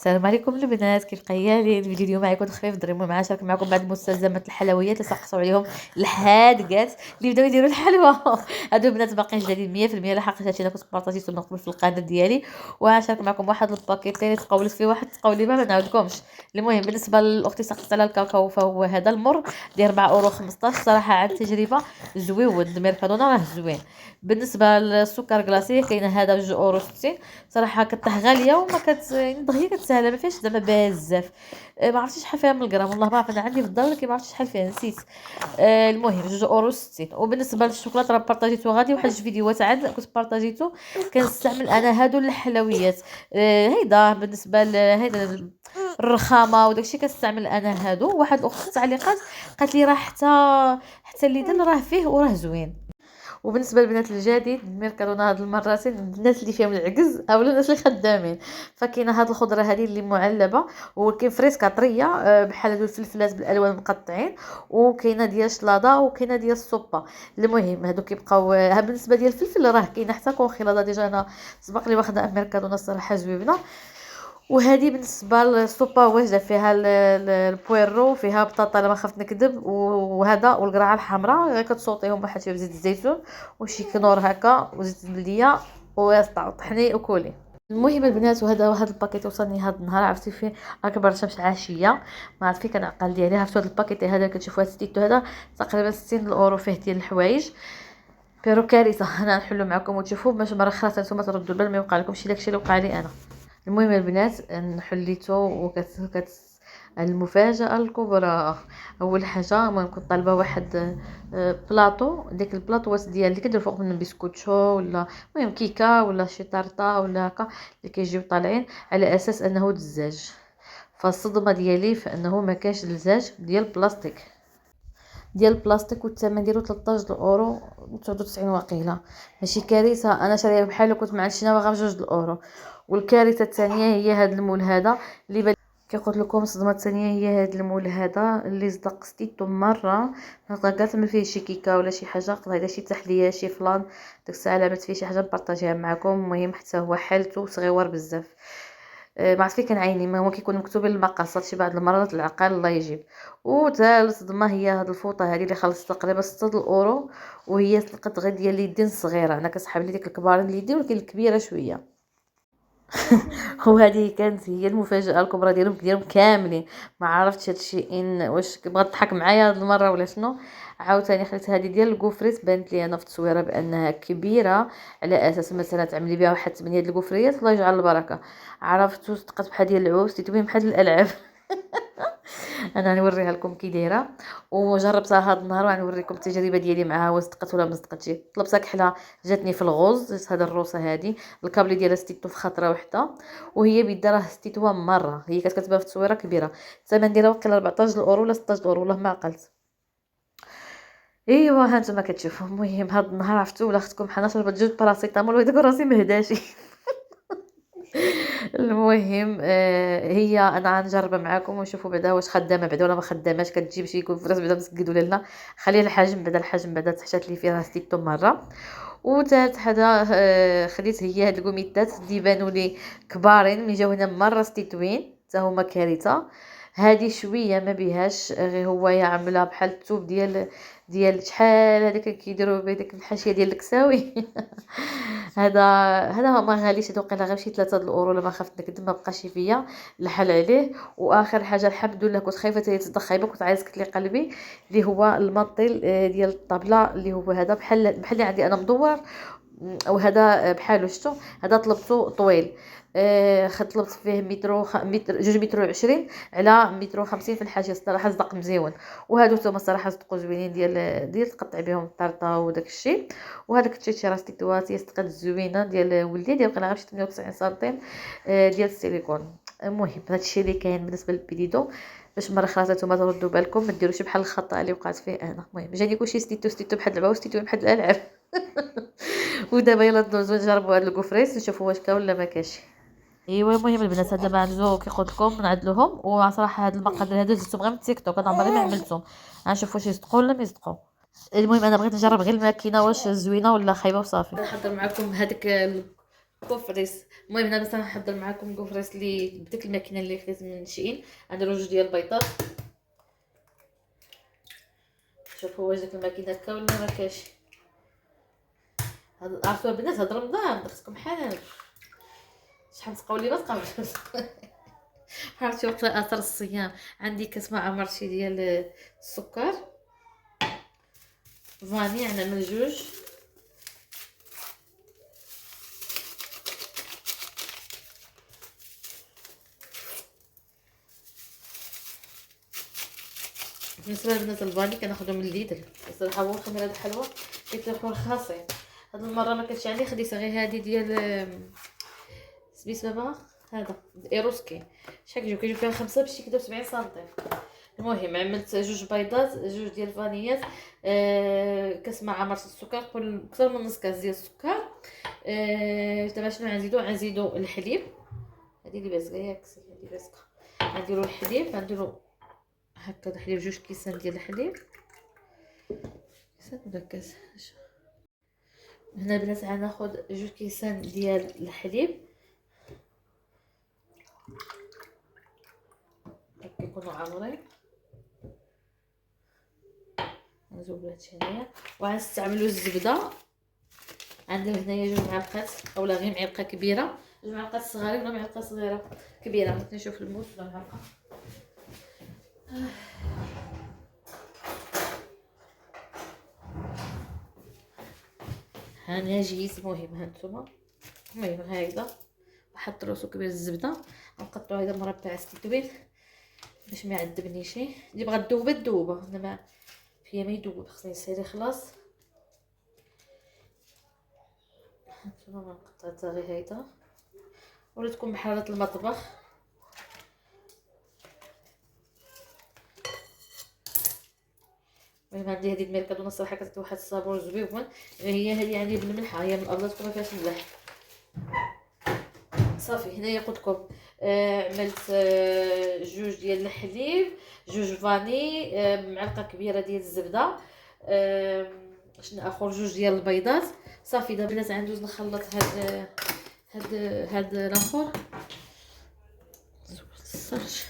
السلام عليكم البنات، كيف قيالين؟ الفيديو اليوم غيكون خفيف ظريف معاه. شارك معكم بعض مستلزمات الحلويات اللي سقطوا عليهم الحادقات اللي بداو يديروا الحلوى. هادو البنات باقيين جديدين 100%. لحقت هادشي انا كنت بارطاجيته من قبل في القناه ديالي، وغنشارك معكم واحد الباكيتين تقولت فيه واحد تقولي ما نعاودكمش. المهم بالنسبه لاختي سقطت على الكاكاو، فهو هذا المر ديال 4 € 15. صراحه عن تجربه زويون، الميركادونا راه زوين. بالنسبه للسكر كلاصي كاين هذا 2 € 60. صراحه كطيح غاليه وما دغيا كتسهل، ما فيهاش زعما بزاف. ما عرفتش شحال فيها من الغرام، والله ما عرفت. انا عندي في الدار ولكن ما عرفتش شحال فيها، نسيت. المهم 2 € 60. وبالنسبه للشوكولاته راه بارطاجيتو غادي واحد 2 فيديوهات عاد كنت بارطاجيتو. كنستعمل انا هادو الحلويات. هيدا بالنسبه لهيدا الرخامه وداكشي كنستعمل انا هادو. واحد الاخت في التعليقات قالت لي راه حتى اللي دل راه فيه وراه زوين. وبالنسبه للبنات الجديد الميركادونا هاد المرات الناس اللي فيهم العجز او الناس اللي خدامين، فكاينه هاد الخضره هذه اللي معلبه، وكاين فريسكا طريه بحال هادو الفلفلات بالالوان مقطعين، وكاينه ديال الشلاضه وكاينه ديال السوبا. المهم هادو كيبقاو بالنسبه ديال الفلفل راه كاينه حتى كونخيلاده. ديجا انا سبق لي واخده ميركادونا الصراحه زوينه. وهذه بالنسبه للسوبا واجده فيها البويرو، فيها بطاطا لما خفت نكذب، وهذا والقرعه الحمراء غير كتصوطيهم واحد شويه بزيت الزيتون وشي كنور هكا وزيت البلديه وطحني وكولي. المهم البنات، وهذا واحد الباكيت وصلني هذا النهار، عرفتي فيه اكبر شمس عشيه. ما عرفت فين كنعقل ديالي. عرفتوا هذا الباكيت هذا كتشوفوا هذا ستيتو هذا تقريبا 60 € فيه ديال الحوايج. بيرو كارثه. انا نحلو معكم وتشوفوا باش مره اخرى نتوما تردوا البال ما يوقع لكم شي داكشي اللي وقع لي انا. المهم البنات حليته المفاجأة الكبرى. اول حاجه المهم كنت طالبه واحد بلاطو. ديك البلاطوات ديال اللي كيديروا فوق من بسكوتشو ولا المهم كيكه ولا شي طارطه ولا هكا اللي كيجيو طالعين على اساس انه دزاج. فالصدمه ديالي فانه ما كانش دزاج ديال البلاستيك، والثمن ديالو 13 € 99 واقيلا. ماشي كارثه، انا شاريه بحالو كنت مع شي ناوغه ب2 €. والكارثه الثانيه هي هذا المول هذا اللي كي قلت لكم. الصدمه الثانيه هي هذا المول هذا اللي صدق ستيتو مره. قالت ما فيه شي كيكه ولا شي حاجه، قضيت شي تحليه شي فلان. ديك الساعه لعبت فيه شي حاجه نبارطاجيها معكم. المهم حتى هو حالته صغيور بزاف. ما عرفت فين كان عيني، ما هو كيكون مكتوب المقاسات شي بعض المرات العقال الله يجيب. وثالث صدمه هي هاد الفوطه هذه اللي خلصت تقريبا 6 €، وهي طلقت غير ديال اليدين صغيره. انا كسحب لي ديك الكبار اليدين ولكن الكبيره شويه. وهذه كانت هي المفاجاه الكبرى ديالهم كاملين. ما عرفتش هادشي واش بغات تضحك معايا هاد المره ولا شنو. عاوتاني خديت هذه ديال الكوفريت، بانت لي انا في التصويره بانها كبيره، على اساس مثلا تعملي بها واحد 8 د الكوفريات الله يجعل البركه. عرفتو صدقت بحال ديال العوس تيتوين بحال الالعاب. انا نوريها لكم كي دايره. وجربتها هذا النهار وغنوريكم التجربه ديالي معها واش صدقت ولا ما صدقتش. طلبتها كحله جاتني في الغوز. هذا الروسه هذه الكابلي ديالها ستيتو في خطره وحده، وهي بيدها راه ستيتوها مره. هي كانت كتبان في التصويره كبيره. الثمن ديالها واقيلا 14 € ولا 16 € والله ما عقلت. ايوا ها نتوما كتشوفوا. المهم هذا النهار عرفتوا ولا اختكم بحال شربت 2 باراسيتامول وهذاك راسي مهداشي. المهم هي انا غنجربها معاكم ونشوفوا بعدا واش خدامه بعدا ولا ما خداماش. كتجيب شي يكون فراس بعدا مسكد ولا لا. خليها الحجم بعدا تحشات لي فيها ستيتو مره. وثالث حاجه خديت هي هاد الكوميتات اللي يبانوا لي كبارين ملي جاو هنا مره ستيتوين حتى هما كارثه. هذه شويه ما بيهاش غير هو يعملها بحال الثوب ديال شحال هذاك كيديروا بهذيك الحاشيه ديال الكساوي. هذا هذا ما غاليش. هذا وقيلا غير شي 3 € لما خفت نكذب، ما بقاش فيا الحل عليه. واخر حاجه الحمد لله كنت خايفه تصدق خايبه، كنت عايزه لي قلبي اللي هو المطيل ديال الطابله اللي هو هذا بحال اللي عندي انا مدور. وهذا بحالو شفتو. هذا طلبته طويل. طلبت فيه متر 2 متر و20 على 1 متر و50 في الحاشيه. الصراحه صدق مزيون. وهادو هما الصراحه صدقوا زوينين ديال تقطع بهم الطرطه وداك الشيء. وهذاك التيشيرت راه ستيتوات هي صدقات زوينه ديال ولدي ديال قناه 98 سنتيم ديال السيليكون. المهم هذا الشيء اللي كاين بالنسبه للبيديدو. باش مره اخرى نتوما تردوا بالكم ما ديروش بحال الخطا اللي وقعت فيه انا. المهم جاني كلشي ستيتو بحال اللعبه وستيتو بحال الالعاب. ودابا يلا ندوزو نجربوا هاد الكوفريس نشوفوا واش كاين ولا ما كاش. ايوا المهم البنات هاد دابا عنزو كي قلت لكم نعدلوهم. وصراحه هاد المقادير هادو زدتهم غير من تيك توك، انا عمري ما عملتهم. غنشوف واش يصدقوا ولا ما يصدقوا. المهم انا بغيت نجرب غير الماكينه واش زوينه ولا خايبه وصافي. نحضر معكم هذاك كوفريس. المهم هنا بس انا نحضر معكم كوفريس اللي بديك الماكينه اللي خديت من شين. نديرو جوج ديال البيضات. شوفوا واش ديك الماكينه هكا ولا ما كاش. هاد عرفتوا البنات هاد رمضان خصكم حنان. شحال تبقاو لي ما تبقاوش. عرفتي وقت اثر الصيام عندي كاس مع مرتي ديال السكر فاني نعمل جوج. بالنسبه لبنات الفاني كناخذهم من ليدل الصراحه هو الخميره د الحلوى كيتلاقوا رخاصين. هاد المره ما كانتش عندي خديت غير هادي ديال سميت بابا هذا ايروسكي. شحال كيجيو فيها 5 بشي كدا 70 سنتيم. المهم عملت جوج بيضات جوج ديال الفانيات كاس مع عمرت السكر اكثر من نص كاس ديال السكر. دابا شنو غنزيدو الحليب. هذه اللي بازكه ياك هذه بازكه. غنديرو الحليب غنديرو هكا الحليب جوج كيسان ديال الحليب كيسان ولا كاس. هنا البنات غناخذ جوج كيسان ديال الحليب هكا يكونوا عامرين. نزوبو هادشي هنايا وغنستعملو الزبده. عندنا هنايا جوج معالق اولا غير معلقه كبيره جوج معالق صغارين ولا معلقه صغيره كبيره. بغيت نشوف الموس ولا معلقه. هناجيس مهم هانتوما. المهم هكذا واحد روسو كبير الزبده نقطعو هذا مربع ستوين باش ما يعذبنيش. اللي بغات تذوب تذوب انا ما فيا ما يذوب خصني يسالي خلاص. هانتوما ما قطعتها غير هيدا ولا تكون بحراره المطبخ. المهم عندي هذه الميركادونا الصراحه كتعطي واحد الصابور زويون. هي هذه عندي بالملح هي من الابيض ما فيهاش ملح. صافي هنايا قلت لكم عملت جوج ديال الحليب جوج فاني معلقه كبيره ديال الزبده شنو اخر جوج ديال البيضات. صافي دابا البنات غندوز نخلط هاد الاخر صافي.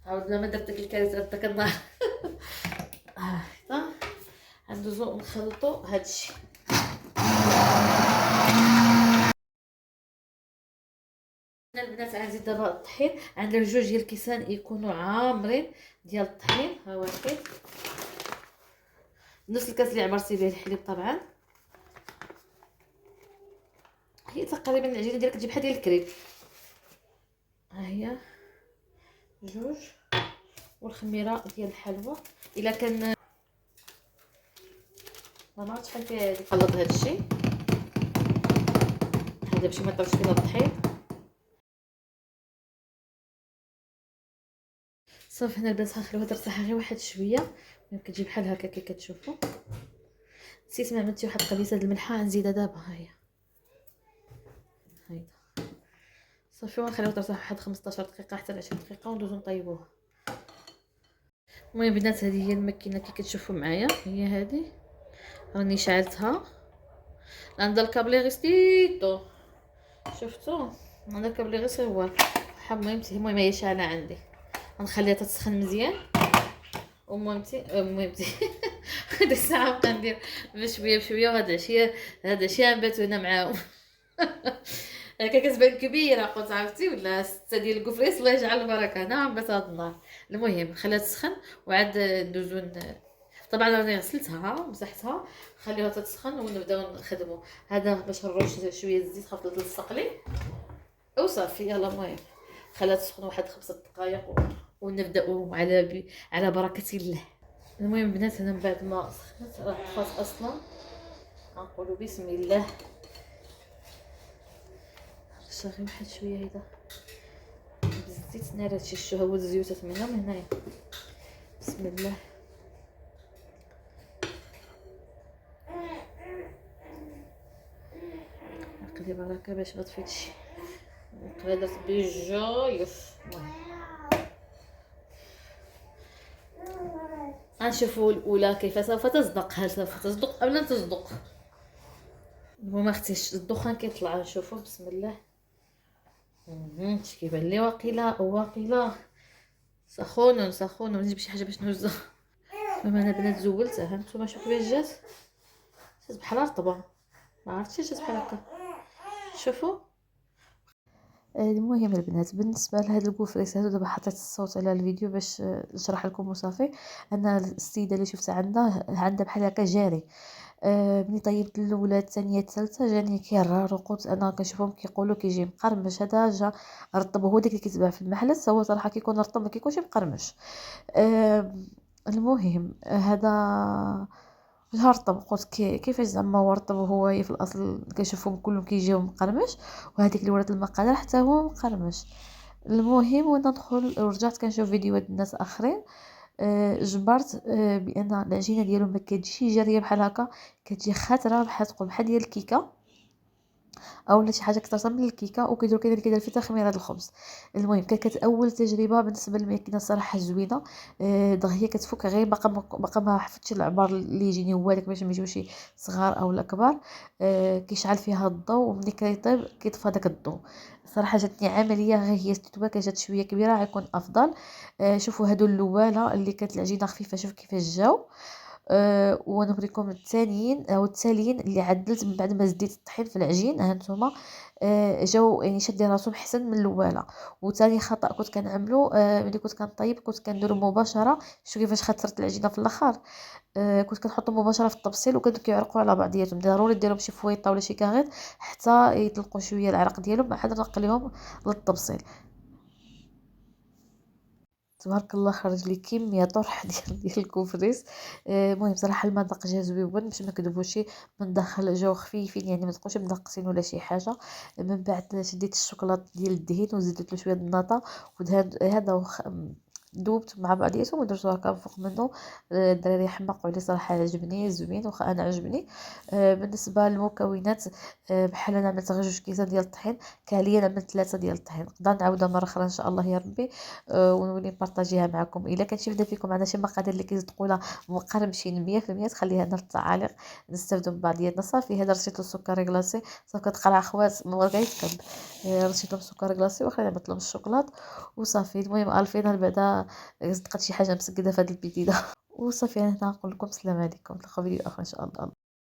عاود ما درت ديك الكارثه داك النهار. هكذا غندوزو نخلطو هادشي. البنات غنزيد دابا الطحين. عندنا جوج ديال الكيسان يكونوا عامرين ديال الطحين. ها هو الطحين نفس الكاس اللي عمرتي به الحليب طبعا. هي تقريبا العجينه ديالك تجي بحال ديال الكريب. ها هي جوج والخميره ديال الحلوى الا كان ما عرفتش شحال فيها هذه. خلط هذا الشيء هذا باش ما يطرش فينا الطحين. صافي هنا البنات غنخليوها ترتاح غير واحد شويه. كتجي بحال هكا كي كتشوفوا. نسيت ما عملتي واحد قليصه د الملحه غنزيدها دابا. ها هي هايدا صافي ونخليوها ترتاح واحد 15 دقيقه حتى ل 20 دقيقه وندوزو نطيبوها. المهم بنات هذه هي الماكينه كي كتشوفوا معايا هي هذه راني شعلتها. عندها الكابليغيستيتو شفتوا عندها الكابليغيس هو المهم هي شاعله عندي. غنخليها تسخن مزيان ومهمتي هاد الساعه بقى ندير بشويه بشويه. وهاد العشيه نباتو هنا معاهم. هكا كتبان كبيره قلت عرفتي ولا 6 ديال الكفريس الله يجعل البركه. هنا عم بات هاد النار. المهم خليها تسخن وعاد ندوزو طبعا راني غسلتها مسحتها. خليها تسخن ونبداو نخدموا. هذا باش نرش شويه الزيت خاف تلصق لي وصافي. يلا المهم خليها تسخن واحد 5 دقائق ونبداو على بركه الله. المهم بنات انا من بعد ما سخنت راه طفات اصلا نقولوا بسم الله. غير واحد شويه هيدا بالزيت نار هادشي. شو هو الزيوتات منهم هنايا بسم الله. نقلي بركه باش ما طفيتش. نقلي درت بجويف. غنشوفوا الاولى كيف سوف تصدق. هل سوف تصدق ام لن تصدق. المهم اختي الدخان كيطلع، نشوفو بسم الله. اش كيبان لي واقيلا سخون سخون، ونجيب شي حاجه باش نوزع. المهم انا بنات زولتها، ها نتوما شوفوا كيفاش جات بحال رطبه، ما عرفتش جات بحال هكا. شوفوا. المهم البنات بالنسبه لهاد الكوفريس هادو، دابا حطيت الصوت على الفيديو باش نشرح لكم وصافي. انا السيده اللي شفتها عندها بحال هكا جاري. ملي طيبت الاولى الثانيه الثالثه جاني كيرار، وقلت انا كنشوفهم كيقولوا كيجي مقرمش، هذا جا رطب. هو داك اللي كيتباع في المحلات هو صراحه كيكون رطب، ما كيكونش مقرمش. المهم هذا جا رطب. قلت كيفاش زعما هو رطب وهو في الاصل كنشوفهم كلهم كيجيو مقرمش، وهذيك اللي ورات المقاله حتى هو مقرمش. المهم وانا ندخل ورجعت كنشوف فيديوهات الناس اخرين، جبرت بان العجينه ديالهم ما كتجيش جاريه بحال هكا، كتجي خاتره بحال تقول بحال ديال الكيكه اولا شي حاجه اكثر من الكيكه، وكيديروا كذلك في تخمير هذا الخبز. المهم كانت اول تجربه بالنسبه للماكينه صراحه زوينه. دغيا كتفك غير باقا ما حفتش العبار اللي يجيني هو داك باش ما يجيوش صغار او كبار. كيشعل فيها الضوء، وملي كيطيب كيطفى داك الضوء. صراحه جاتني عمليه، غير هي ستوبه كانت شويه كبيره غيكون افضل. شوفوا هادو اللواله اللي كانت العجينه خفيفه، شوف كيفاش جاو. ونوريكم الثانيين او التاليين اللي عدلت من بعد ما زديت الطحين في العجين. ها نتوما جاو يعني شادين راسهم احسن من الاولى. وثاني خطا كنت كنعملو، ملي كنت كنطيب كنت كنديرو مباشره، شوف كيفاش خسرت العجينه في الاخر. كنت كنحطهم مباشره في الطبسيل وكانوا كيعرقوا على بعضياتهم، ضروري ديرهم شي فويطه ولا شي كاغيط حتى يطلقوا شويه العرق ديالهم عاد نقليهم للطبسيل. تبارك الله خرج لي كميه طرح ديال الكوفريس. المهم صراحه المذاق جا زويون باش ما نكذبوش، من داخل جاو خفيفين يعني ما تبقاوش منقصين ولا شي حاجه. من بعد شديت الشوكولاط ديال الدهين وزدت له شويه الناطه ودهن هذا دوبت مع بعضياتهم ودرتو هكا فوق منه. الدراري حماقوا عليه صراحه، عجبني زوين واخا انا عجبني. بالنسبه للمكونات، بحال انا عملت غير 2 كيسان ديال الطحين، كاليا عملت 3 ديال الطحين. نقدر نعاودها مره اخرى ان شاء الله يا ربي، ونولي نبارطاجيها معكم. الا كان شي وحده فيكم عندها شي مقادير اللي كيصدقوا لها مقرمشين 100% تخليها لنا في التعاليق نستافدوا من بعضياتنا. صافي هذا رشيت له السكر كلاصي، صافي كتقرا خوات ما بغا يتكب. رشيت لهم السكر كلاصي واخا عملت لهم الشوكولات وصافي. المهم الفينال بعدا صدقت شي حاجه مسكده في هذا البيتي ده. وصافي انا هنا نقول لكم السلام عليكم، نتلاقاو فيديو اخر ان شاء الله.